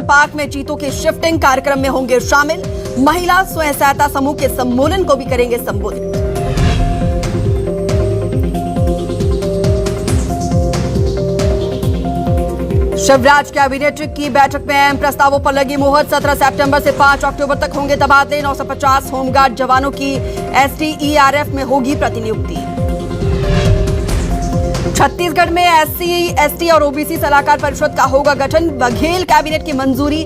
Park में चीतों की shifting कार्यक्रम में होंगे शामिल। महिला स्वयं सहायता समूह के सम्मेलन को भी करेंगे संबोधित। शिवराज कैबिनेट की बैठक में अहम प्रस्तावों पर लगी मुहर। 17 सितंबर से 5 अक्टूबर तक होंगे तबादले। 950 होमगार्ड जवानों की एसटीईआरएफ में होगी प्रतिनियुक्ति। छत्तीसगढ़ में एससी, एसटी और ओबीसी सलाहकार परिषद का होगा गठन। बघेल कैबिनेट की मंजूरी।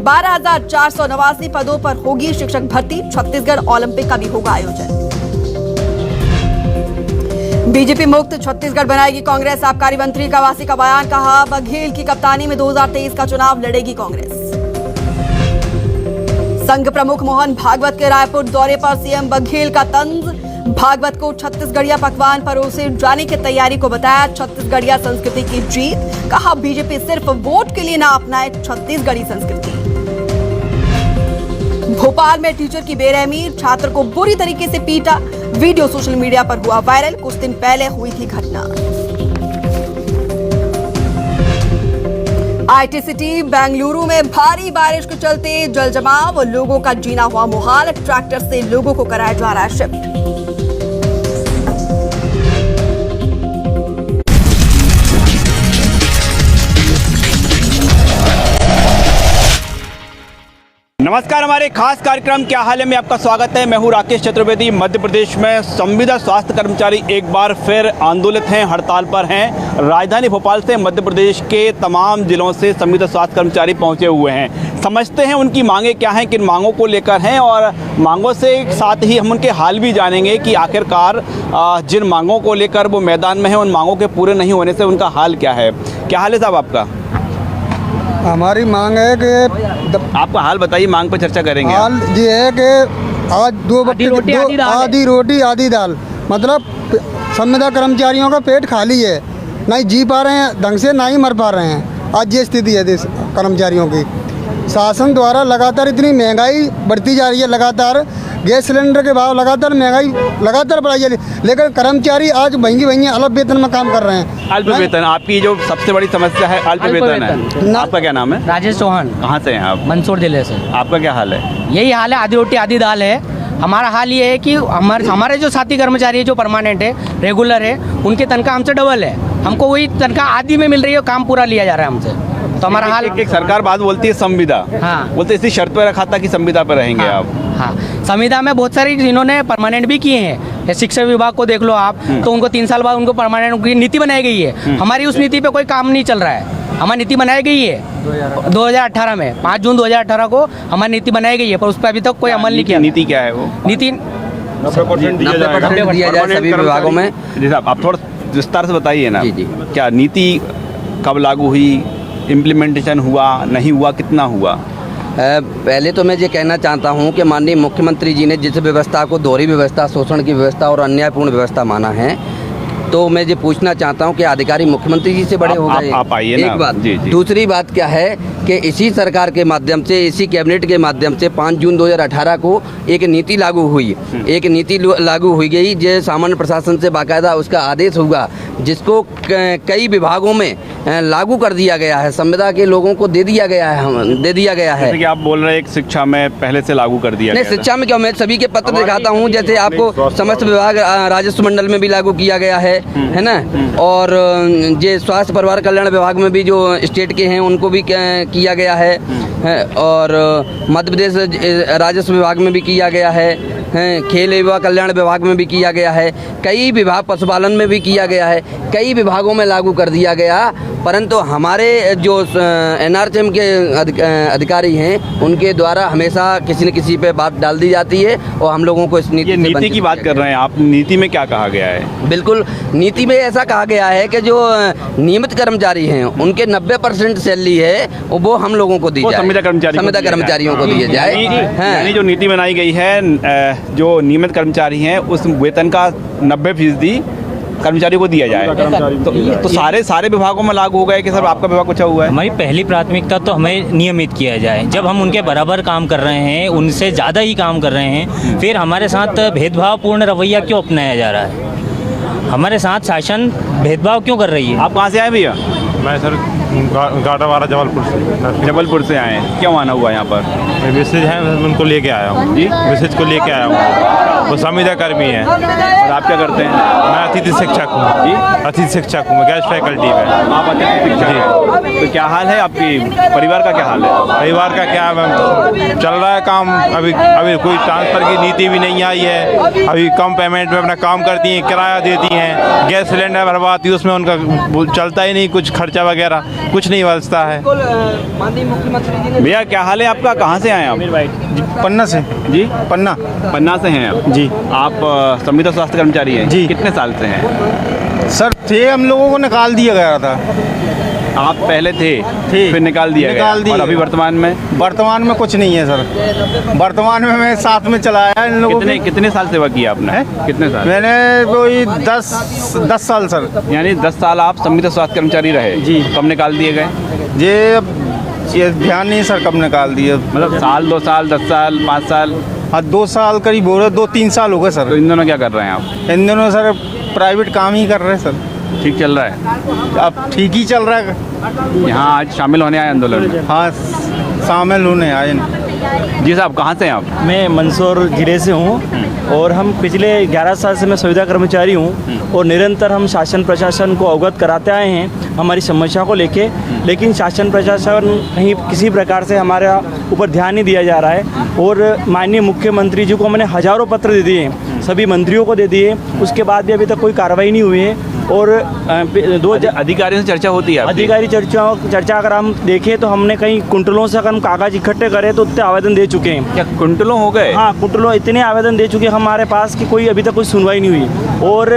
12,489 पदों पर होगी शिक्षक भर्ती। छत्तीसगढ़ ओलंपिक का भी होगा आयोजन। बीजेपी मुक्त छत्तीसगढ़ बनाएगी कांग्रेस। आबकारी मंत्री कवासी का बयान। कहा, बघेल की कप्तानी में 2023 का चुनाव लड़ेगी कांग्रेस। संघ प्रमुख मोहन भागवत के रायपुर दौरे पर सीएम बघेल का तंज। भागवत को छत्तीसगढ़िया पकवान परोसे जाने की तैयारी को बताया छत्तीसगढ़िया संस्कृति की जीत। कहा, बीजेपी सिर्फ वोट के लिए ना अपनाए छत्तीसगढ़ी संस्कृति। भोपाल में टीचर की बेरहमी। छात्र को बुरी तरीके से पीटा। वीडियो सोशल मीडिया पर हुआ वायरल। कुछ दिन पहले हुई थी घटना। आईटी सिटी बेंगलुरु में भारी बारिश के चलते जल जमाव और लोगों का जीना हुआ मुहाल। ट्रैक्टर से लोगों को कराया जा रहा है शिफ्ट। नमस्कार, हमारे खास कार्यक्रम क्या हाल है में आपका स्वागत है। मैं हूं राकेश चतुर्वेदी। मध्य प्रदेश में संविदा स्वास्थ्य कर्मचारी एक बार फिर आंदोलित हैं, हड़ताल पर हैं। राजधानी भोपाल से मध्य प्रदेश के तमाम जिलों से संविदा स्वास्थ्य कर्मचारी पहुंचे हुए हैं। समझते हैं उनकी मांगें क्या हैं, किन मांगों को लेकर हैं, और मांगों से साथ ही हम उनके हाल भी जानेंगे कि आखिरकार जिन मांगों को लेकर वो मैदान में हैं उन मांगों के पूरे नहीं होने से उनका हाल क्या है। क्या हाल है साहब आपका? हमारी मांग है कि आपका हाल बताइए, मांग पर चर्चा करेंगे। हाल ये है कि आज आधी रोटी आधी दाल, मतलब संविदा कर्मचारियों का पेट खाली है, ना ही जी पा रहे हैं ढंग से, ना ही मर पा रहे हैं। आज ये स्थिति है देश कर्मचारियों की। शासन द्वारा लगातार इतनी महंगाई बढ़ती जा रही है, लगातार गैस सिलेंडर के भाव लगातार महंगाई लगातार बढ़ाई जा रही है, लेकिन कर्मचारी आज महंगी अल्प वेतन में काम कर रहे हैं। अल्प वेतन आपकी जो सबसे बड़ी समस्या है, अल्प वेतन है। आपका क्या नाम है? राजेश चौहान। कहाँ से हैं आप? मंदसौर जिले से। आपका क्या हाल है? यही हाल है, आधी रोटी आधी दाल है। हमारा हाल ये है कि हमारे जो साथी कर्मचारी है, जो परमानेंट है, रेगुलर है, उनकी तनख्वाह हमसे डबल है। हमको वही तनख्वाह आधी में मिल रही है, काम पूरा लिया जा रहा है हमसे। तो हमारा हाल एक सरकार बात बोलती है संविदा, हाँ, बोलते इसी शर्त पर रखा था कि संविदा पर रहेंगे हाँ, आप। हाँ, संविदा में बहुत सारी इन्होंने परमानेंट भी किए हैं। शिक्षा विभाग को देख लो आप, तो उनको 3 साल बाद उनको परमानेंट की नीति बनाई गई है। हमारी उस नीति पे कोई काम नहीं चल रहा है। हमारी नीति बनाई गई है 2018 में, 5 जून 2018 को हमारी नीति बनाई गई है, पर उस पर अभी तक कोई अमल नहीं किया। नीति क्या है वो? नीति 90% दिया जाए सभी विभागों में। जी साहब, आप थोड़ा विस्तार से बताइए ना। जी। क्या नीति कब लागू हुई, इम्प्लीमेंटेशन हुआ, नहीं हुआ, कितना हुआ? पहले तो मैं ये कहना चाहता हूं कि माननीय मुख्यमंत्री जी ने जिस व्यवस्था को दोहरी व्यवस्था, शोषण की व्यवस्था और अन्यायपूर्ण व्यवस्था माना है, तो मैं ये पूछना चाहता हूं कि अधिकारी मुख्यमंत्री जी से बड़े हो गए। आप आइए ना। एक बात। जी। दूसरी बात क्या है कि इसी सरकार के माध्यम से, इसी कैबिनेट के माध्यम से 5 जून 2018 को एक नीति लागू हुई। एक नीति लागू हुई गई जो सामान्य प्रशासन से बाकायदा उसका आदेश हुआ, जिसको कई विभागों में लागू कर दिया गया है। संविदा के लोगों को दे दिया गया है। जैसे कि आप बोल रहे हैं एक शिक्षा में पहले से लागू कर दिया नहीं, गया। शिक्षा में क्या, मैं सभी के पत्र दिखाता हूँ। जैसे आपको समस्त विभाग राजस्व मंडल में भी लागू किया गया है ना, और ये स्वास्थ्य परिवार कल्याण विभाग में भी जो स्टेट के हैं उनको भी किया गया है, और मध्य प्रदेश राजस्व विभाग में भी किया गया है, खेल एवं कल्याण विभाग में भी किया गया है, कई विभाग, पशुपालन में भी किया गया है, कई विभागों में लागू कर दिया गया। परंतु हमारे जो एनआरएचएम के अधिकारी हैं उनके द्वारा हमेशा किसी न किसी पे बात डाल दी जाती है और हम लोगों को इस नीति की बात कर रहे हैं आप। नीति में क्या कहा गया है? बिल्कुल, नीति में ऐसा कहा गया है कि जो नियमित कर्मचारी हैं उनके 90% सैलरी है वो हम लोगों को दी जाए, संविदा कर्मचारियों को दिया जाए। यानी जो नीति बनाई गई है, जो नियमित कर्मचारी हैं उस वेतन का 90% कर्मचारियों को दिया जाए। तो सारे विभागों में लागू हो गए कि सर आपका विभाग कुछ हुआ है? हमारी पहली प्राथमिकता तो हमें नियमित किया जाए। जब हम उनके बराबर काम कर रहे हैं, उनसे ज़्यादा ही काम कर रहे हैं, फिर हमारे साथ भेदभावपूर्ण रवैया क्यों अपनाया जा रहा है? हमारे साथ शासन भेदभाव क्यों कर रही है? आप कहाँ से आए भैया? मैं सर गाड़ावाड़ा जबलपुर से आए हैं, क्यों आना हुआ यहाँ पर? मैसेज है, उनको लेके आया हूँ जी, मैसेज को लेके आया हूँ। वो संविदा कर्मी है। और आप क्या करते हैं? मैं अतिथि शिक्षक हूँ जी, अतिथि शिक्षक हूँ, मैं गेस्ट फैकल्टी में। आप अतिथि शिक्षक हैं। तो क्या हाल है आपकी परिवार का, क्या हाल है? परिवार का क्या चल रहा है काम, अभी कोई ट्रांसफ़र की नीति भी नहीं आई है। अभी कम पेमेंट में अपना काम करती हैं, किराया देती हैं, गैस सिलेंडर भरवाती है, उसमें उनका चलता ही नहीं, कुछ खर्चा वगैरह कुछ नहीं बचता है। भैया क्या हाल है आपका, कहाँ से आए आप? पन्ना से जी, पन्ना पन्ना से हैं आप? जी। आप संविदा स्वास्थ्य कर्मचारी हैं? जी। कितने साल से हैं? सर थे, हम लोगों को निकाल दिया गया था। आप पहले थे फिर निकाल दिया गया, और अभी वर्तमान में कुछ नहीं है सर। वर्तमान में मैं साथ में चलाया इन लोगों कितने साल सेवा की आपने? कितने साल? मैंने कोई 10 साल सर। यानी 10 साल आप संविदा स्वास्थ्य कर्मचारी रहे जी। कब निकाल दिए गए? ये ध्यान नहीं सर कब निकाल दिए, मतलब साल, 2 साल, 10 साल, 5 साल? हाँ 2 साल करीब हो रहे, 2-3 साल हो गए तो सर। इन दोनों क्या कर रहे हैं आप? इन दोनों सर प्राइवेट काम ही कर रहे हैं सर। ठीक चल रहा है? अब ठीक ही चल रहा है। यहाँ आज शामिल होने आए आंदोलन में? हाँ शामिल होने आए। जी साहब, कहाँ से हैं आप? मैं मंदसौर जिले से हूँ और हम पिछले 11 साल से मैं संविदा कर्मचारी हूँ और निरंतर हम शासन प्रशासन को अवगत कराते आए हैं हमारी समस्या को लेके, लेकिन शासन प्रशासन कहीं किसी प्रकार से हमारे ऊपर ध्यान नहीं दिया जा रहा है। और माननीय मुख्यमंत्री जी को हमने हज़ारों पत्र दे दिए हैं, सभी मंत्रियों को दे दिए, उसके बाद भी अभी तक कोई कार्रवाई नहीं हुई है। और अधिकारियों से चर्चा होती है? अधिकारी चर्चा अगर हम देखें तो हमने कहीं कुंटलों से अगर हम कागज इकट्ठे करें तो उतने आवेदन दे चुके हैं। क्या कुंटलों हो गए? हाँ कुंटलों इतने आवेदन दे चुके हैं हमारे पास कि कोई अभी तक कोई सुनवाई नहीं हुई। और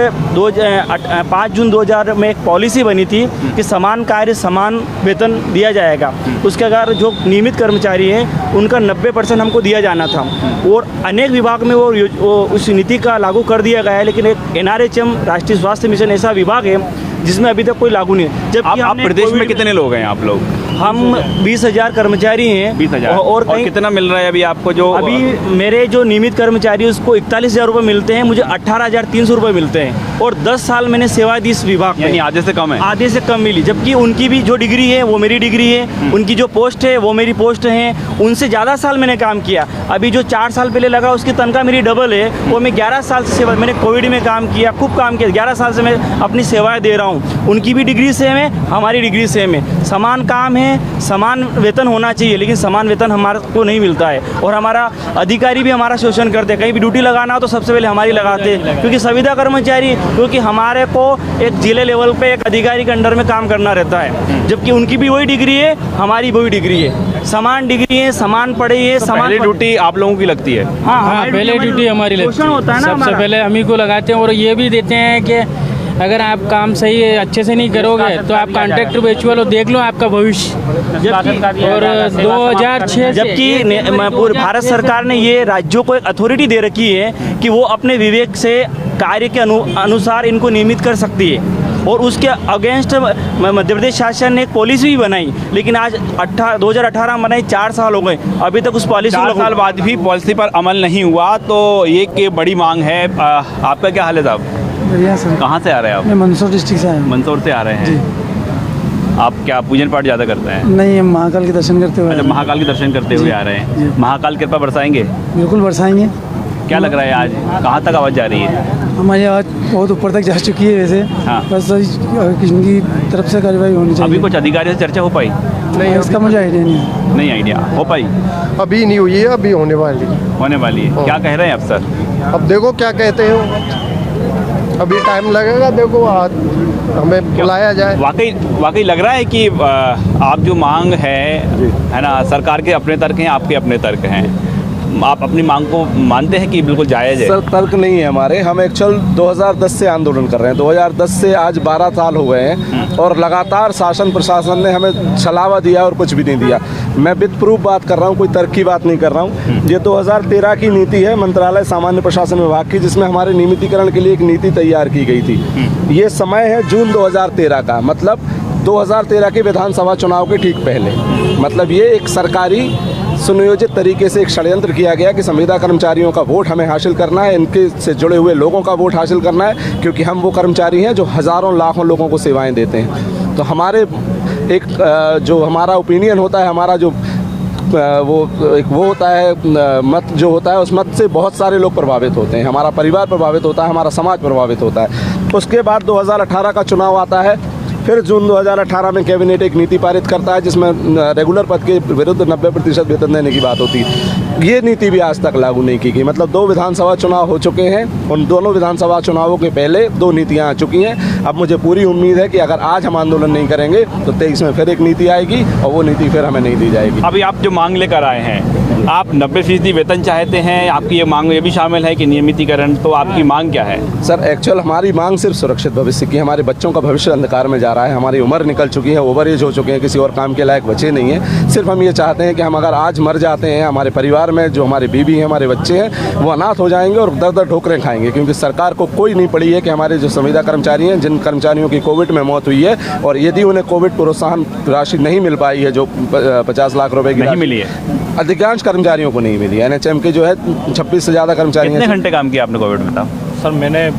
5 जून 2000 में एक पॉलिसी बनी थी कि समान कार्य समान वेतन दिया जाएगा। उसके अगर जो नियमित कर्मचारी हैं उनका 90% हमको दिया जाना था और अनेक विभाग में वो उस नीति का लागू कर दिया गया है। लेकिन एक NRHM राष्ट्रीय स्वास्थ्य मिशन ऐसा विभाग है जिसमें अभी तक कोई लागू नहीं है। जबकि आप प्रदेश में कितने लोग हैं आप लोग? हम 20,000 कर्मचारी हैं। 20,000 और कितना मिल रहा है अभी आपको? जो अभी मेरे जो नियमित कर्मचारी है उसको 41,000 रुपये मिलते हैं, मुझे 18,300 रुपये मिलते हैं और 10 साल मैंने सेवा दी इस विभाग में। यानी आधे से कम है? आधे से कम मिली, जबकि उनकी भी जो डिग्री है वो मेरी डिग्री है, उनकी जो पोस्ट है वो मेरी पोस्ट है, उनसे ज़्यादा साल मैंने काम किया। अभी जो 4 साल पहले लगा उसकी तनख्वाह मेरी डबल है और मैं 11 साल से सेवा, मैंने कोविड में काम किया, खूब काम किया, 11 साल से मैं अपनी सेवाएँ दे रहा हूँ। उनकी भी डिग्री सेम है, हमारी डिग्री सेम है, समान काम है, समान वेतन होना चाहिए, लेकिन समान वेतन हमारे को नहीं मिलता है। और हमारा अधिकारी भी हमारा शोषण करते हैं, कहीं भी ड्यूटी लगाना हो तो सबसे पहले हमारी लगाते हैं, क्योंकि संविदा कर्मचारी, क्योंकि हमारे को एक जिले लेवल पे एक अधिकारी के अंडर में काम करना रहता है, जबकि उनकी भी वही डिग्री है, हमारी वही डिग्री है, समान डिग्री है, समान पढ़ाई है, समान ड्यूटी आप लोगों की लगती है? हाँ पहले ड्यूटी हमारी लगती है, सबसे पहले हम ही को लगाते हैं। और ये भी देते हैं कि अगर आप काम सही अच्छे से नहीं करोगे तो आप कॉन्ट्रैक्ट बेचुअल देख लो आपका भविष्य। और 2006 जबकि पूरे भारत सरकार ने ये राज्यों को एक अथॉरिटी दे रखी है कि वो अपने विवेक से कार्य के अनुसार इनको नियमित कर सकती है। और उसके अगेंस्ट मध्य प्रदेश शासन ने एक पॉलिसी भी बनाई, लेकिन आज 2018 बनाई, 4 साल हो गए, अभी तक उस पॉलिसी 4 साल बाद भी पॉलिसी पर अमल नहीं हुआ, तो ये एक बड़ी मांग है। आपका क्या हाल है साहब? बढ़िया सर। कहाँ से आ रहे हैं आप? मैं मंदसौर डिस्ट्रिक्ट से आया हूँ। मंदसौर से आ रहे हैं। आप क्या पूजन पाठ ज़्यादा करते हैं? नहीं, हम महाकाल के दर्शन करते हुए। अच्छा, महाकाल के दर्शन करते हुए आ रहे हैं। महाकाल कृपा बरसाएंगे? बिल्कुल बरसाएंगे। क्या लग रहा है आज कहाँ तक आवाज़ जा रही है? हमारी आवाज़ बहुत ऊपर तक जा चुकी है वैसे। हाँ। बस किसी तरफ से कार्रवाई होनी चाहिए। अभी कुछ अधिकारियों से चर्चा हो पाई? नहीं, इसका मुझे आइडिया नहीं। नहीं आइडिया हो पाई? अभी नहीं हुई है, अभी होने वाली है। क्या कह रहे हैं अफसर? अब देखो क्या कहते हो, अभी टाइम लगेगा, देखो आज हमें बुलाया जाए। वाकई लग रहा है कि आप जो मांग है ना, सरकार के अपने तर्क हैं, आपके अपने तर्क हैं, आप अपनी मांग को मानते हैं कि बिल्कुल जायज़ है? सर तर्क नहीं है हमारे, हम एक्चुअल 2010 से आंदोलन कर रहे हैं। 2010 से आज 12 साल हो गए हैं और लगातार शासन प्रशासन ने हमें छलावा दिया और कुछ भी नहीं दिया। मैं विद प्रूफ बात कर रहा हूँ, कोई तर्क की बात नहीं कर रहा हूँ। ये 2013 की नीति है मंत्रालय सामान्य प्रशासन विभाग की, जिसमें हमारे नियमितीकरण के लिए एक नीति तैयार की गई थी। ये समय है जून 2013 का, मतलब 2013 के विधानसभा चुनाव के ठीक पहले। मतलब ये एक सरकारी सुनियोजित तरीके से एक षड्यंत्र किया गया कि संविदा कर्मचारियों का वोट हमें हासिल करना है, इनके से जुड़े हुए लोगों का वोट हासिल करना है, क्योंकि हम वो कर्मचारी हैं जो हज़ारों लाखों लोगों को सेवाएं देते हैं। तो हमारे एक जो हमारा ओपिनियन होता है, हमारा जो वो होता है मत जो होता है, उस मत से बहुत सारे लोग प्रभावित होते हैं। हमारा परिवार प्रभावित होता है, हमारा समाज प्रभावित होता है। उसके बाद 2018 का चुनाव आता है। फिर जून 2018 में कैबिनेट एक नीति पारित करता है जिसमें रेगुलर पद के विरुद्ध 90% वेतन देने की बात होती है। ये नीति भी आज तक लागू नहीं की गई। मतलब 2 विधानसभा चुनाव हो चुके हैं, उन दोनों विधानसभा चुनावों के पहले 2 नीतियाँ आ चुकी हैं। अब मुझे पूरी उम्मीद है कि अगर आज हम आंदोलन नहीं करेंगे तो 23 में फिर एक नीति आएगी और वो नीति फिर हमें नहीं दी जाएगी। अभी आप जो मांग लेकर आए हैं, आप 90% वेतन चाहते हैं, आपकी ये मांग में ये भी शामिल है कि नियमितीकरण, तो आपकी मांग क्या है? सर एक्चुअल हमारी मांग सिर्फ सुरक्षित भविष्य की। हमारे बच्चों का भविष्य अंधकार में जा रहा है, हमारी उम्र निकल चुकी है, ओवर एज हो चुके हैं, किसी और काम के लायक बचे नहीं हैं। सिर्फ हम ये चाहते हैं कि हम अगर आज मर जाते हैं, हमारे परिवार में जो हमारे बीवी हैं, हमारे बच्चे हैं, वो अनाथ हो जाएंगे और दर ठोकरें खाएंगे, क्योंकि सरकार को कोई नहीं पड़ी है कि हमारे जो संविदा कर्मचारी हैं, जिन कर्मचारियों की कोविड में मौत हुई है और यदि उन्हें कोविड प्रोत्साहन राशि नहीं मिल पाई है, जो 50 लाख रुपए की नहीं मिली है, अधिकांश कर्मचारियों को नहीं मिली। NHM के जो है 26 से ज़्यादा कर्मचारी। कितने घंटे काम किया आपने कोविड में? था सर मैंने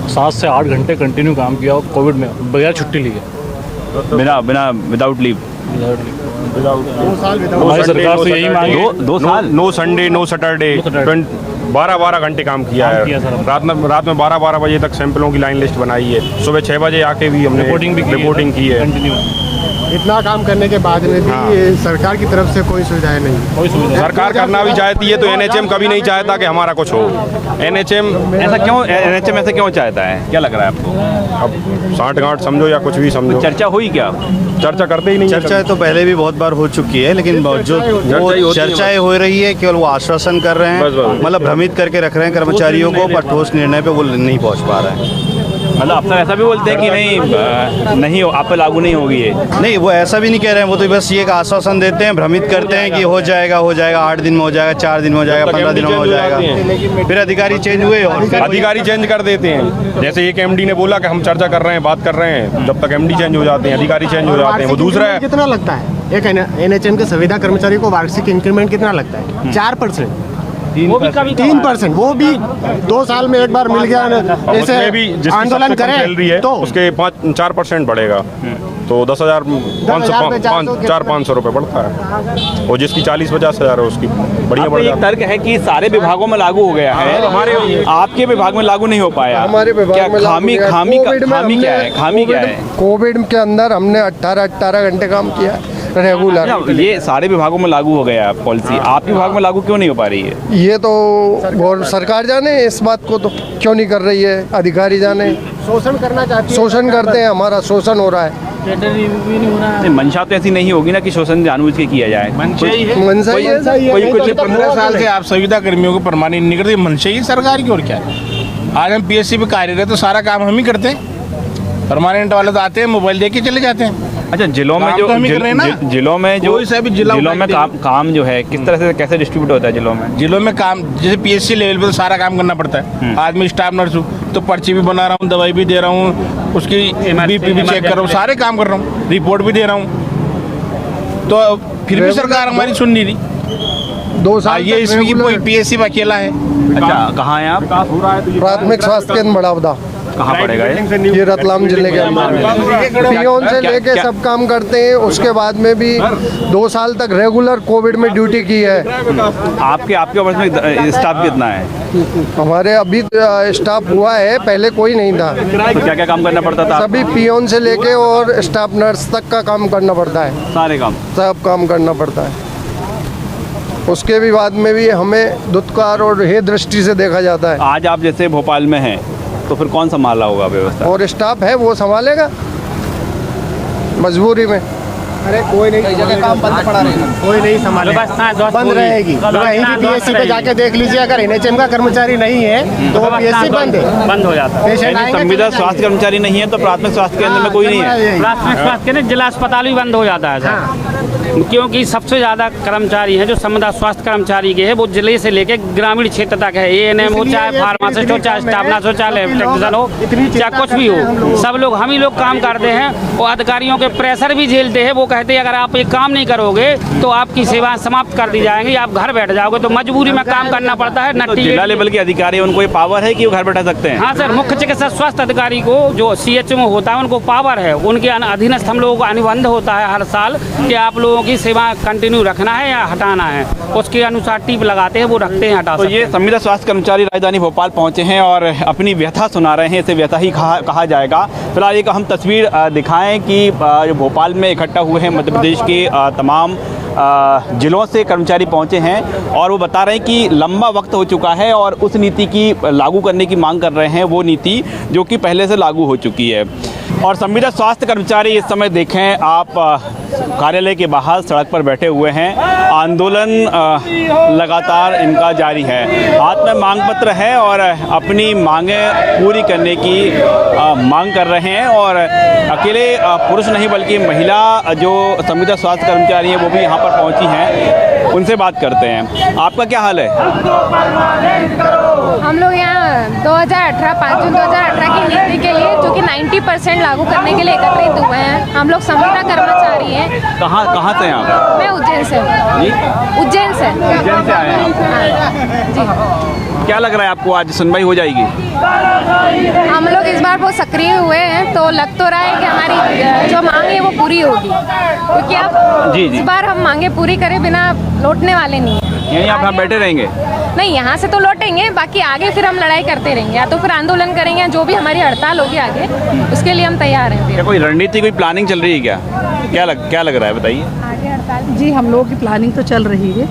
7 से 8 घंटे कंटिन्यू काम किया कोविड में, बगैर छुट्टी ली है, विदाउट लीव। हमारी सरकार से यही मांग है। 2 साल, नो संडे नो सैटरडे, 12 घंटे काम किया है। रात में 12 बजे तक सैंपलों की लाइन लिस्ट बनाई है। सुबह 6 बजे आके भी हमने रिपोर्टिंग की है। इतना काम करने के बाद में भी सरकार की तरफ से कोई सुविधाएं नहीं। सरकार करना भी चाहती है तो NHM कभी नहीं चाहता कि हमारा कुछ हो। NHM ऐसा क्यों चाहता है? क्या लग रहा है आपको? अब साठ-गांठ समझो या कुछ भी समझो। चर्चा हुई क्या? चर्चा करते ही नहीं। चर्चा तो पहले भी बहुत बार हो चुकी है, लेकिन जो चर्चाएं हो रही है केवल वो आश्वासन कर रहे हैं, मतलब भ्रमित करके रख रहे हैं कर्मचारियों को, पर ठोस निर्णय पे वो नहीं पहुंच पा रहे हैं। मतलब अफसर ऐसा भी बोलते हैं कि नहीं आप पे लागू नहीं होगी ये। नहीं, वो ऐसा भी नहीं कह रहे हैं, वो तो बस ये आश्वासन देते हैं, भ्रमित करते हैं कि हो जाएगा 8 दिन में हो जाएगा, 4 दिन में हो जाएगा, 15 दिनों में हो जाएगा। फिर अधिकारी चेंज हुए और अधिकारी चेंज कर देते हैं। जैसे एक MD ने बोला कि हम चर्चा कर रहे हैं, बात कर रहे हैं, जब तक MD चेंज हो जाते हैं, अधिकारी चेंज हो जाते हैं। वो दूसरा है, कितना लगता है एक NHM के संविदा कर्मचारी को वार्षिक इंक्रीमेंट कितना लगता है? 4%, 3%, वो भी 2 साल में एक बार मिल गया। ऐसे आंदोलन करें तो उसके 4% बढ़ेगा, तो 10,500 रुपये बढ़ता है। और जिसकी 40-50 हज़ार है उसकी बढ़िया बढ़ जाती है। एक तर्क है कि सारे विभागों में लागू हो गया है, हमारे आपके विभाग में लागू नहीं हो पाया। हमारे विभाग में खामी क्या है? कोविड के अंदर हमने 18 घंटे काम किया रेगुलर। ये सारे विभागों में लागू हो गया पॉलिसी, आपके विभाग में लागू क्यों नहीं हो पा रही है? ये तो सरकार जाने इस बात को, तो क्यों नहीं कर रही है, अधिकारी जाने। शोषण करना चाहती है, शोषण करते हैं, हमारा शोषण हो रहा है। मंशा तो ऐसी नहीं होगी ना कि शोषण जानबूझ के किया जाए। मंशा ही ऐसा ही है। कोई 15 साल से आप संविदा कर्मियों को परमानेंट नहीं करते, मंशा ही सरकार की। और क्या आज हम PSC पे कार्यरत, तो सारा काम हम ही करते हैं। परमानेंट वाले तो आते हैं, मोबाइल दे के चले जाते हैं। अच्छा, जिलों में जो काम जो है किस तरह से कैसे डिस्ट्रीब्यूट होता है जिलों में काम? जैसे PSC लेवल पे तो सारा काम करना पड़ता है। आज मैं स्टाफ नर्स हूँ तो पर्ची भी बना रहा हूँ, दवाई भी दे रहा हूँ, उसकी BP भी चेक कर रहा हूँ, सारे काम कर रहा हूँ, रिपोर्ट भी दे रहा हूँ। तो फिर भी सरकार हमारी सुन नहीं रही। 2 साल ये इसमें की कोई PSC में अकेला है। अच्छा, कहाँ है आप? प्राथमिक स्वास्थ्य केंद्र बड़ावदा। कहाँ पड़ेगा ये रतलाम जिले के अंदर। पियोन से लेके सब काम करते हैं। उसके बाद में भी 2 साल तक रेगुलर कोविड में ड्यूटी की है। आपके ऑफिस में स्टाफ कितना है? हमारे अभी स्टाफ हुआ है, पहले कोई नहीं था। तो क्या क्या काम करना पड़ता था? सभी पियोन से लेके और स्टाफ नर्स तक का काम करना पड़ता है। सारे काम, सब काम करना पड़ता है। उसके भी बाद में भी हमें दुत्कार और हे दृष्टि से देखा जाता है। आज आप जैसे भोपाल में हैं तो फिर कौन संभाला होगा व्यवस्था? और स्टाफ है वो संभालेगा मजबूरी में। अरे कोई नहीं, जगह काम बंद पड़ा रहेगा, कोई नहीं संभालेगा, बंद रहेगी। कहीं भी PSC पे जाके देख लीजिए, अगर NHM का कर्मचारी नहीं है तो वो PSC बंद हो जाता है। संविदा स्वास्थ्य कर्मचारी नहीं है तो प्राथमिक स्वास्थ्य केंद्र में कोई नहीं है। प्राथमिक स्वास्थ्य केंद्र, जिला अस्पताल भी बंद हो जाता है सर, क्योंकि सबसे ज़्यादा कर्मचारी हैं जो संविदा स्वास्थ्य कर्मचारी के हैं वो जिले से लेके ग्रामीण क्षेत्र तक है। ANM हो, चाहे फार्मासिस्ट हो, चाहे स्टाफ नर्स हो, चाहे टेक्नीशियन हो, चाहे कुछ भी हो, सब लोग हम ही लोग काम करते हैं। और अधिकारियों के प्रेशर भी झेलते हैं, वो कहते हैं अगर आप ये काम नहीं करोगे तो आपकी सेवाएं समाप्त कर दी जाएंगी, आप घर बैठ जाओगे। तो मजबूरी में काम करना पड़ता है। तो जिला लेवल के अधिकारी उनको ये पावर है कि वो घर बैठा सकते हैं? हाँ सर, मुख्य चिकित्सा स्वास्थ्य अधिकारी को जो CHO होता है उनको पावर है, उनके अधीनस्थ हम लोगों का अनुबंध होता है हर साल कि आप लोगों की सेवा कंटिन्यू रखना है या हटाना है, उसके अनुसार टीप लगाते हैं, वो रखते हैं, हटा तो ये संविदा स्वास्थ्य कर्मचारी राजधानी भोपाल पहुंचे हैं और अपनी व्यथा सुना रहे हैं, इसे व्यथा ही कहा जाएगा। फिलहाल एक हम तस्वीर दिखाएं कि जो भोपाल में इकट्ठा हुए हैं मध्य प्रदेश के तमाम जिलों से कर्मचारी पहुंचे हैं और वो बता रहे हैं कि लंबा वक्त हो चुका है और उस नीति की लागू करने की मांग कर रहे हैं, वो नीति जो कि पहले से लागू हो चुकी है। और संविदा स्वास्थ्य कर्मचारी इस समय देखें आप कार्यालय के बाहर सड़क पर बैठे हुए हैं, आंदोलन लगातार इनका जारी है, हाथ में मांग पत्र है और अपनी मांगें पूरी करने की मांग कर रहे हैं। और अकेले पुरुष नहीं बल्कि महिला जो संविदा स्वास्थ्य कर्मचारी हैं वो भी यहाँ पर पहुँची हैं, उनसे बात करते हैं। आपका क्या हाल है? हम लोग यहाँ 5 जून 2018 की नीति के लिए जो कि 90% लागू करने के लिए एकत्रित हुए हैं। हम लोग संविदा कर्मचारी हैं। कहाँ से हैं आप? मैं उज्जैन से हूँ। जी? उज्जैन से आए हैं जी। क्या लग रहा है आपको, आज सुनवाई हो जाएगी? हम लोग इस बार बहुत सक्रिय हुए हैं, तो लग तो रहा है कि हमारी जो मांग है वो पूरी होगी, क्योंकि अब इस बार हम मांगे पूरी करे बिना लौटने वाले नहीं है। यहीं आप यहाँ बैठे रहेंगे? नहीं, यहाँ से तो लौटेंगे, बाकी आगे फिर हम लड़ाई करते रहेंगे, या तो फिर आंदोलन करेंगे, जो भी हमारी हड़ताल होगी आगे उसके लिए हम तैयार हैं। क्या कोई रणनीति, कोई प्लानिंग चल रही है क्या? क्या लग रहा है, बताइए। आगे हड़ताल जी, हम लोगों की प्लानिंग तो चल रही है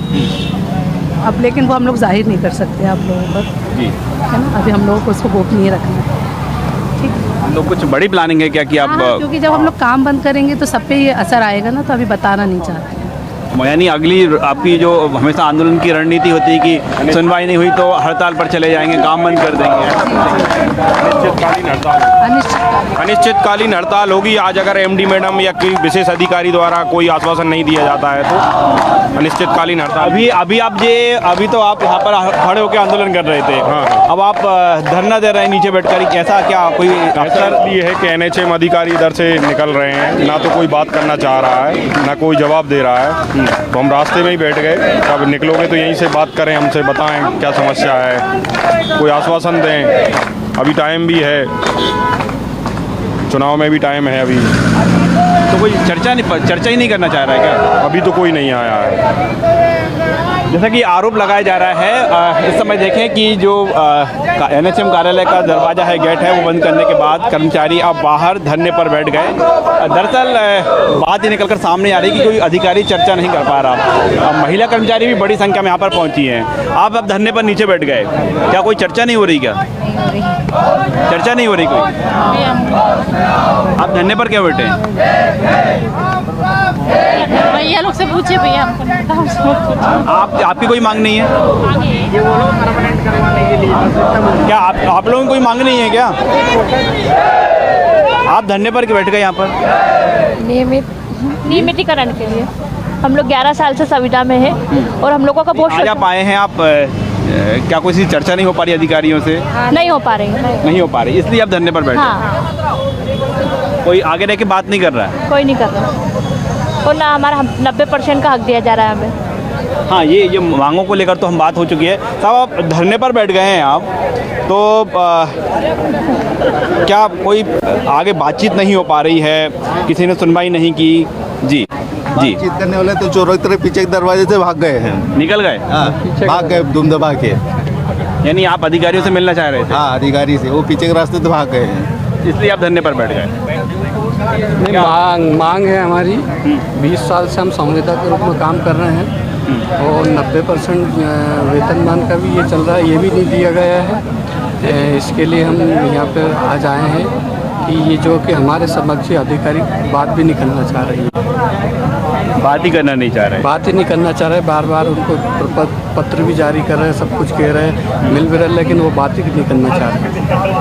अब, लेकिन वो हम लोग जाहिर नहीं कर सकते आप लोगों पर, जी है ना। अभी हम लोगों को उसको गोपनीय रखना है, ठीक है। तो कुछ बड़ी प्लानिंग है क्या कि आप? क्योंकि जब हम लोग काम बंद करेंगे तो सब पे ये असर आएगा ना, तो अभी बताना नहीं चाहते। यानी अगली आपकी जो हमेशा आंदोलन की रणनीति होती है कि सुनवाई नहीं हुई तो हड़ताल पर चले जाएंगे, काम बंद कर देंगे। अनिश्चितकालीन हड़ताल होगी। आज अगर MD मैडम या कोई विशेष अधिकारी द्वारा कोई आश्वासन नहीं दिया जाता है तो अनिश्चितकालीन हड़ताल। अभी तो आप यहाँ पर खड़े होकर आंदोलन कर रहे थे, हाँ। अब आप धरना दे रहे हैं नीचे बैठकर, कैसा क्या कोई अफसर ये है कि NHM अधिकारी इधर से निकल रहे हैं, ना तो कोई बात करना चाह रहा है ना कोई जवाब दे रहा है, तो हम रास्ते में ही बैठ गए। अब निकलोगे तो यहीं से बात करें, हमसे बताएं क्या समस्या है, कोई आश्वासन दें। अभी टाइम भी है, चुनाव में भी टाइम है अभी। तो कोई चर्चा ही नहीं करना चाह रहा है क्या? अभी तो कोई नहीं आया है। जैसा कि आरोप लगाया जा रहा है, इस समय देखें कि जो NHM कार्यालय का दरवाज़ा है, गेट है, वो बंद करने के बाद कर्मचारी अब बाहर धरने पर बैठ गए। दरअसल बात ये निकलकर सामने आ रही है कि कोई अधिकारी चर्चा नहीं कर पा रहा। महिला कर्मचारी भी बड़ी संख्या में यहाँ पर पहुँची हैं। आप अब धरने पर नीचे बैठ गए, क्या कोई चर्चा नहीं हो रही? क्या चर्चा नहीं हो रही कोई? आप धरने पर क्या बैठे हैं? भैया लोग से पूछिए, भैया हमको आपकी कोई मांग नहीं है क्या? आप लोगों की कोई मांग नहीं है क्या? आप धरने पर बैठ गए यहाँ पर नियमितीकरण के लिए। हम लोग 11 साल से संविदा में हैं और हम लोगों का बहुत आज आप आए हैं। आप क्या कोई चर्चा नहीं हो पा रही अधिकारियों से? नहीं हो पा रही, नहीं हो पा रही, इसलिए आप धरने पर बैठे। कोई आगे रह के बात नहीं कर रहा है? कोई नहीं कर रहा, और ना हमारा 90% का हक दिया जा रहा है हमें। हाँ, ये मांगों को लेकर तो हम बात हो चुकी है। साहब, आप धरने पर बैठ गए हैं आप, तो क्या कोई आगे बातचीत नहीं हो पा रही है? किसी ने सुनवाई नहीं की? जी बातचीत करने वाले तो चोरों की तरह पीछे के दरवाजे से भाग गए हैं, निकल गए। भाग गए दुम दबा के। यानी आप अधिकारियों से मिलना चाह रहे थे? हाँ, अधिकारी से, वो पीछे के रास्ते से भाग गए हैं, इसलिए आप धरने पर बैठ गए। मांग है हमारी। 20 साल से हम संविदा के रूप में काम कर रहे हैं और 90% वेतनमान का भी ये चल रहा है, ये भी नहीं दिया गया है। इसके लिए हम यहाँ पर आज आए हैं कि ये जो कि हमारे समक्ष अधिकारी बात भी नहीं करना चाह रही है। बात ही करना नहीं चाह रहे? बात ही नहीं करना चाह रहे, बार बार उनको पत्र भी जारी कर रहे हैं, सब कुछ कह रहे हैं, मिल भी रहे, लेकिन वो बात ही नहीं करना चाह रहे।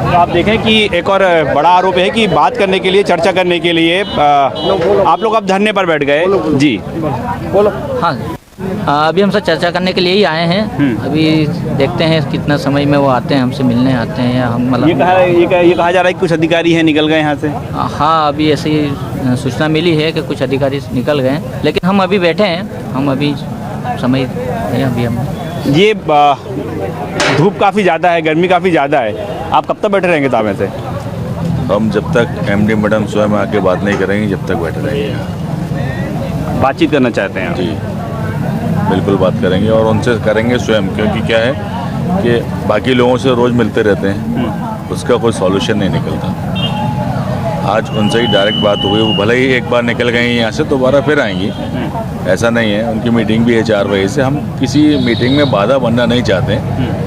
तो आप देखें कि एक और बड़ा आरोप है कि बात करने के लिए, चर्चा करने के लिए आप लोग अब धरने पर बैठ गए। जी बोलो। हाँ, अभी हम सब चर्चा करने के लिए ही आए हैं। अभी देखते हैं कितना समय में वो आते हैं, हमसे मिलने आते हैं या हम मतलब ये कहा जा रहा है कि कुछ अधिकारी हैं निकल गए यहाँ से। हाँ, अभी ऐसे ही सूचना मिली है कि कुछ अधिकारी निकल गए हैं, लेकिन हम अभी बैठे हैं, हम अभी समय है अभी हम। ये धूप काफ़ी ज़्यादा है, गर्मी काफ़ी ज़्यादा है, आप कब तक बैठे रहेंगे तामे से? हम जब तक एमडी मैडम स्वयं आके बात नहीं करेंगे जब तक बैठे रहेंगे। बातचीत करना चाहते हैं आप? जी बिल्कुल बात करेंगे और उनसे करेंगे स्वयं, क्योंकि क्या है कि बाकी लोगों से रोज़ मिलते रहते हैं, उसका कोई सॉल्यूशन नहीं निकलता। आज उनसे ही डायरेक्ट बात हो गई, वो भले ही एक बार निकल गए यहाँ से, दोबारा फिर आएंगी, ऐसा नहीं है। उनकी मीटिंग भी है 4 बजे से। हम किसी मीटिंग में बाधा बनना नहीं चाहते,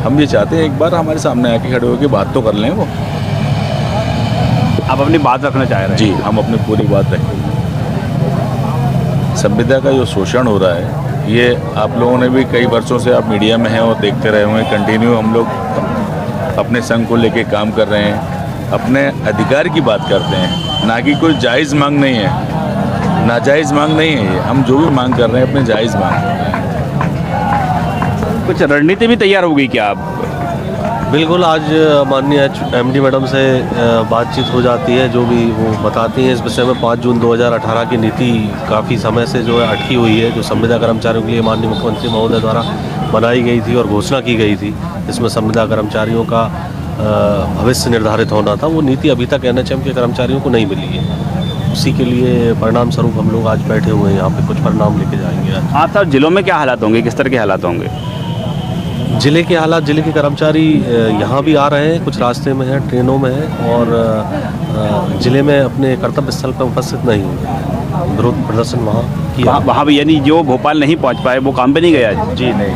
हम ये चाहते हैं एक बार हमारे सामने आके खड़े होकर बात तो कर लें। वो आप अपनी बात रखना चाह रहे हैं? जी, हम अपनी पूरी बात रखेंगे। संविदा का जो शोषण हो रहा है, ये आप लोगों ने भी कई वर्षों से आप मीडिया में हैं और देखते रहे होंगे। कंटिन्यू हम लोग अपने संघ को लेके काम कर रहे हैं, अपने अधिकार की बात करते हैं, ना कि कोई जायज़ मांग नहीं है, नाजायज़ मांग नहीं है। ये हम जो भी मांग कर रहे हैं अपने जायज़ मांग कर रहे हैं। कुछ रणनीति भी तैयार हो गई क्या आप? बिल्कुल, आज माननीय एमडी मैडम से बातचीत हो जाती है, जो भी वो बताती हैं इस विषय में। 5 जून 2018 की नीति काफ़ी समय से जो है अटकी हुई है, जो संविदा कर्मचारियों के लिए माननीय मुख्यमंत्री महोदय द्वारा बनाई गई थी और घोषणा की गई थी, इसमें संविदा कर्मचारियों का भविष्य निर्धारित होना था। वो नीति अभी तक एनएचएम के कर्मचारियों को नहीं मिली है। उसी के लिए परिणाम स्वरूप हम लोग आज बैठे हुए हैं यहाँ पे, कुछ परिणाम लेके जाएंगे आज। आप साहब, जिलों में क्या हालात होंगे, किस तरह के हालात होंगे? ज़िले के हालात, ज़िले के कर्मचारी यहाँ भी आ रहे हैं, कुछ रास्ते में हैं, ट्रेनों में हैं, और ज़िले में अपने कर्तव्य स्थल पर उपस्थित नहीं हुए। विरोध प्रदर्शन वहाँ किया। वहाँ भी यानी जो भोपाल नहीं पहुँच पाए वो काम पे नहीं गया? जी नहीं।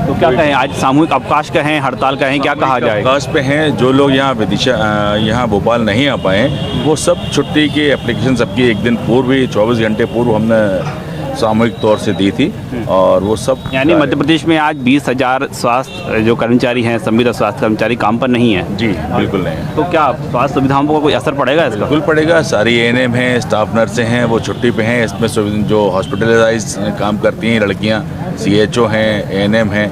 तो क्या कहें, आज सामूहिक अवकाश का है, हड़ताल का है, क्या कहा जाए? अवकाश पे हैं जो लोग यहाँ विदिशा यहाँ भोपाल नहीं आ पाए, वो सब छुट्टी की एप्लीकेशन सबकी एक दिन पूर्व ही 24 घंटे पूर्व हमने सामूहिक तौर से दी थी, और वो सब यानी मध्य प्रदेश में आज 20,000 स्वास्थ्य जो कर्मचारी हैं, संविदा स्वास्थ्य कर्मचारी काम पर नहीं है? जी बिल्कुल नहीं है। तो क्या स्वास्थ्य सुविधाओं पर कोई असर पड़ेगा इसका? बिल्कुल पड़ेगा। सारी एएनएम हैं, स्टाफ नर्सें हैं, वो छुट्टी पे हैं। इसमें जो हॉस्पिटलाइज काम करती हैं लड़कियाँ, CHO हैं, एएनएम हैं,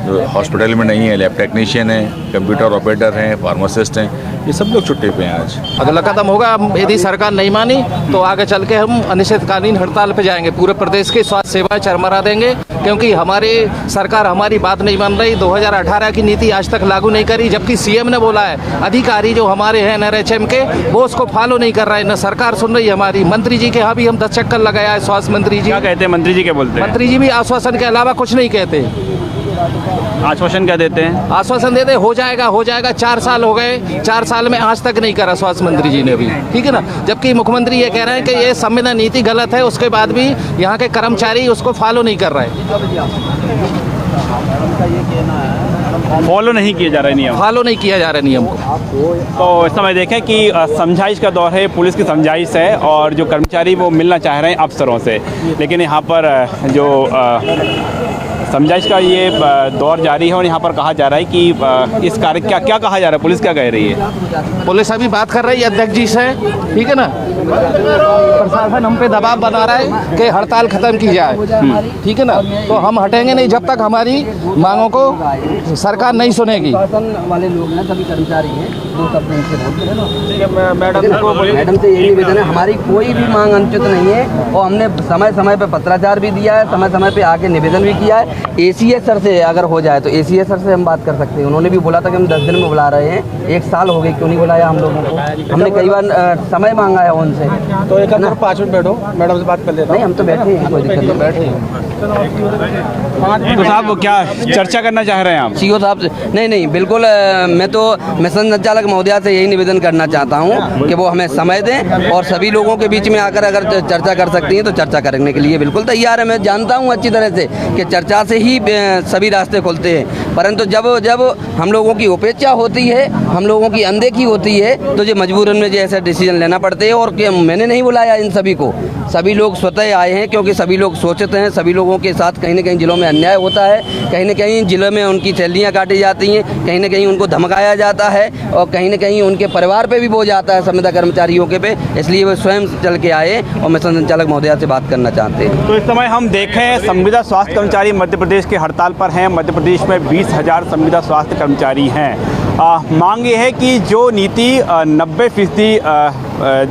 जो हॉस्पिटल में नहीं है, लैब टेक्नीशियन हैं, कंप्यूटर ऑपरेटर हैं, फार्मासिस्ट हैं, ये सब लोग छुट्टी पे हैं आज। अगला कदम होगा, यदि सरकार नहीं मानी तो आगे चल के हम अनिश्चितकालीन हड़ताल पे जाएंगे। पूरे प्रदेश की स्वास्थ्य सेवाएं चरमरा देंगे, क्योंकि हमारी सरकार हमारी बात नहीं मान रही। 2018 की नीति आज तक लागू नहीं करी, जबकि सीएम ने बोला है। अधिकारी जो हमारे हैं एनएचएम के, वो उसको फॉलो नहीं कर रहे हैं, न सरकार सुन रही है हमारी। मंत्री जी के यहाँ भी हम 10 चक्कर लगाया है। स्वास्थ्य मंत्री जी क्या कहते हैं? मंत्री जी क्या बोलते हैं? मंत्री जी भी आश्वासन के अलावा कुछ नहीं कहते। आश्वासन क्या देते हैं? आश्वासन देते हो जाएगा, हो जाएगा। 4 साल हो गए, 4 साल में आज तक नहीं करा स्वास्थ्य मंत्री जी ने भी, ठीक है ना। जबकि मुख्यमंत्री ये कह रहे हैं कि ये संविदा नीति गलत है, उसके बाद भी यहाँ के कर्मचारी उसको फॉलो नहीं कर रहे हैं। फॉलो नहीं किया जा रहा है नियम? फॉलो नहीं किया जा रहा है नियम को। तो इस समय देखें कि समझाइश का दौर है, पुलिस की समझाइश है, और जो कर्मचारी वो मिलना चाह रहे हैं अफसरों से, लेकिन यहाँ पर जो समझाइश का ये दौर जारी है, और यहाँ पर कहा जा रहा है कि इस कार्य क्या कहा जा रहा है, पुलिस क्या कह रही है? पुलिस अभी बात कर रही है अध्यक्ष जी से, ठीक है ना। प्रशासन हम पे दबाव बना रहा है कि हड़ताल खत्म की जाए, ठीक है ना। तो हम हटेंगे नहीं जब तक हमारी मांगों को सरकार नहीं सुनेगी। वाले लोग हैं, सभी कर्मचारी हैं, मैडम से यही निवेदन है, हमारी कोई भी मांग अनुचित नहीं है, और हमने समय समय पे पत्राचार भी दिया है, समय समय पे आके निवेदन भी किया है। ACS सर से अगर हो जाए तो ACS सर से हम बात कर सकते हैं। उन्होंने भी बोला था कि हम 10 दिन में बुला रहे हैं, 1 साल हो गए, क्यों नहीं बुलाया हम लोगों को? हमने कई बार समय मांगा है उनसे। तो एक 5 मिनट बैठो, मैडम से बात कर लेते हैं। नहीं, हम तो बैठे हैं, कोई दिक्कत नहीं, बैठे हैं। तो साहब क्या चर्चा करना चाह रहे हैं आप? CO साहब से? नहीं, बिल्कुल। मैं तो मिशन संचालक महोदया से यही निवेदन करना चाहता हूँ कि वो हमें समय दें, और सभी लोगों के बीच में आकर अगर चर्चा कर सकती हैं तो चर्चा करने के लिए बिल्कुल तैयार है। मैं जानता हूँ अच्छी तरह से कि चर्चा से ही सभी रास्ते खुलते हैं, परंतु जब हम लोगों की उपेक्षा होती है, हम लोगों की अनदेखी होती है, तो जो मजबूरन में जो ऐसा डिसीजन लेना पड़ते हैं। और मैंने नहीं बुलाया इन सभी को, सभी लोग स्वतः आए हैं, क्योंकि सभी लोग सोचते हैं, सभी लोगों के साथ कहीं न कहीं जिलों में अन्याय होता है, कहीं न कहीं जिलों में उनकी सैलरियाँ काटी जाती हैं, कहीं न कहीं उनको धमकाया जाता है, और कहीं न कहीं उनके परिवार पे भी बोझ आता है संविदा कर्मचारियों के पे। इसलिए वो स्वयं चल के आए और मिशन संचालक महोदया से बात करना चाहते हैं। तो इस समय हम देखें, संविदा स्वास्थ्य कर्मचारी मध्य प्रदेश के हड़ताल पर हैं। मध्य प्रदेश में 20,000 संविदा स्वास्थ्य कर्मचारी हैं। मांग ये है कि जो नीति 90%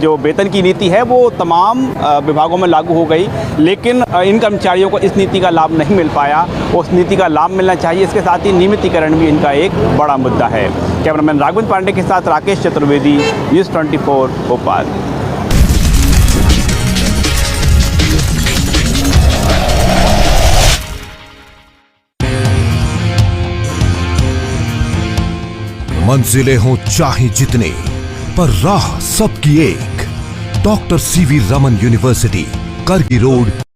जो वेतन की नीति है वो तमाम विभागों में लागू हो गई, लेकिन इन कर्मचारियों को इस नीति का लाभ नहीं मिल पाया। उस नीति का लाभ मिलना चाहिए। इसके साथ ही नियमितीकरण भी इनका एक बड़ा मुद्दा है। कैमरामैन राघवेंद्र पांडे के साथ राकेश चतुर्वेदी, न्यूज़ 24 भोपाल। मंजिलें हों चाहे जितने, पर राह सबकी एक। डॉक्टर सीवी रमन यूनिवर्सिटी, करगी रोड,